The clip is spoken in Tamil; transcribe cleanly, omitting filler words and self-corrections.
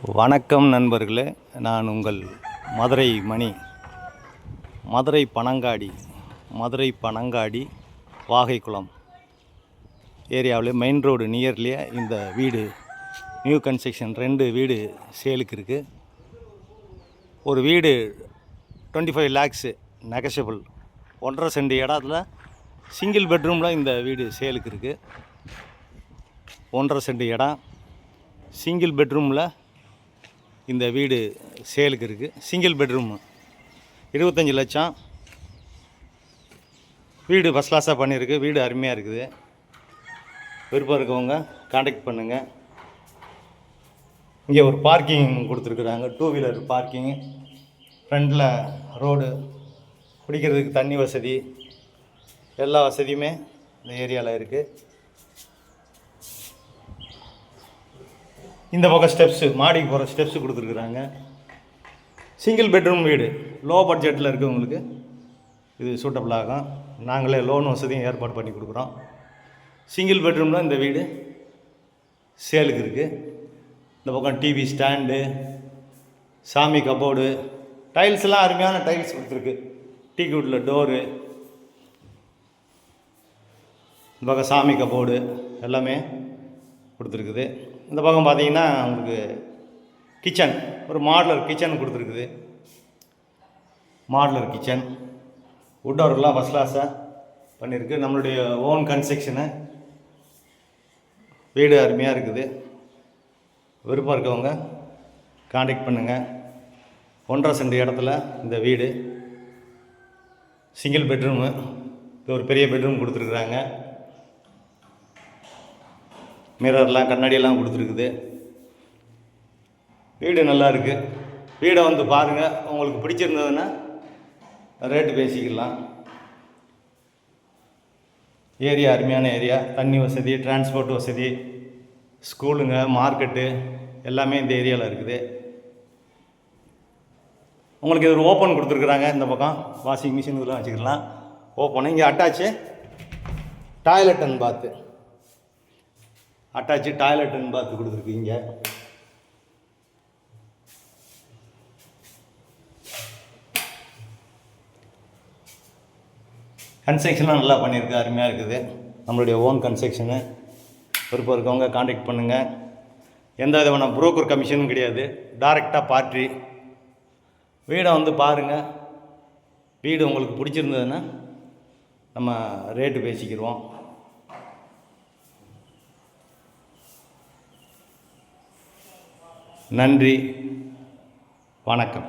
வணக்கம் நண்பர்களே, நான் உங்கள் மதுரை மணி. மதுரை பனங்காடி வாகைக்குளம் ஏரியாவில் மெயின் ரோடு நியர்லியே இந்த வீடு நியூ கன்ஸ்ட்ரக்ஷன் 2 வீடு சேலுக்கு இருக்குது. ஒரு வீடு 25 lakhs நெகஷபிள், 1.5 சென்ட் இடத்துல சிங்கிள் பெட்ரூமில் இந்த வீடு சேலுக்கு இருக்குது. 1.5 சென்ட் இடம் சிங்கிள் பெட்ரூமில் இந்த வீடு சேலுக்கு இருக்குது. சிங்கிள் பெட்ரூமு 25 லட்சம். வீடு ஃபஸ்ட் கிளாஸாக பண்ணியிருக்கு. வீடு அருமையாக இருக்குது. விருப்பம் இருக்கவங்க காண்டாக்ட் பண்ணுங்கள். இங்கே ஒரு பார்க்கிங் கொடுத்துருக்குறாங்க, 2 வீலர் பார்க்கிங்கு. ஃப்ரண்டில் ரோடு, குடிக்கிறதுக்கு தண்ணி வசதி, எல்லா வசதியுமே இந்த ஏரியாவில் இருக்குது. இந்த பக்கம் ஸ்டெப்ஸு, மாடிக்கு போகிற ஸ்டெப்ஸு கொடுத்துருக்குறாங்க. சிங்கிள் பெட்ரூம் வீடு, லோ பட்ஜெட்டில் இருக்கவங்களுக்கு இது சூட்டபிள் ஆகும். நாங்களே லோன் வசதியும் ஏற்பாடு பண்ணி கொடுக்குறோம். சிங்கிள் பெட்ரூமில் இந்த வீடு சேலுக்கு இருக்குது. இந்த பக்கம் டிவி ஸ்டாண்டு, சாமி கபோர்டு, டைல்ஸ்லாம் அருமையான டைல்ஸ் கொடுத்துருக்கு. டீக்வுட்டில் டோரு, இந்த பக்கம் சாமி கபோர்டு எல்லாமே கொடுத்துருக்குது. இந்த பக்கம் பார்த்தீங்கன்னா உங்களுக்கு கிச்சன், ஒரு மாடுலர் கிச்சன் கொடுத்துருக்குது. மாடுலர் கிச்சன், வுட் ஒர்க்லாம் ஃபஸ்ட் கிளாஸாக பண்ணியிருக்கு. நம்மளுடைய ஓன் கன்ஸ்ட்ரக்ஷனு. வீடு அருமையாக இருக்குது. விருப்பம் இருக்கவங்க காண்டாக்ட் பண்ணுங்கள். 1.5 சென்ட் இடத்துல இந்த வீடு சிங்கிள் பெட்ரூமு, ஒரு பெரிய பெட்ரூம் கொடுத்துருக்குறாங்க. மிரர்லாம் கண்ணாடியெல்லாம் கொடுத்துருக்குது. வீடு நல்லா இருக்குது. வீடை வந்து பாருங்கள். உங்களுக்கு பிடிச்சிருந்ததுன்னா ரேட்டு பேசிக்கலாம். ஏரியா அருமையான ஏரியா. தண்ணி வசதி, டிரான்ஸ்போர்ட் வசதி, ஸ்கூலுங்க, மார்க்கெட்டு எல்லாமே இந்த ஏரியாவில் இருக்குது. உங்களுக்கு இது ஒரு ஓப்பன் கொடுத்துருக்குறாங்க. இந்த பக்கம் வாஷிங் மிஷின் இதெல்லாம் வச்சுக்கலாம். ஓப்பன். இங்கே அட்டாச்சு டாய்லெட் அண்ட் பாத்து, அட்டாச்சு டாய்லெட் அண்ட் பாத்து கொடுத்துருக்கு. இங்கே கன்ஸ்ட்ரக்ஷன்லாம் நல்லா பண்ணியிருக்கு. அருமையாக இருக்குது. நம்மளுடைய ஓன் கன்ஸ்ட்ரக்ஷனு. விருப்பம் இருக்கவங்க காண்டாக்ட் பண்ணுங்கள். எந்த விதமான புரோக்கர் கமிஷனும் கிடையாது. டைரெக்டாக பார்ட்டி. வீடை வந்து பாருங்கள். வீடு உங்களுக்கு பிடிச்சிருந்ததுன்னா நம்ம ரேட்டு பேசிக்கிடுவோம். நன்றி, வணக்கம்.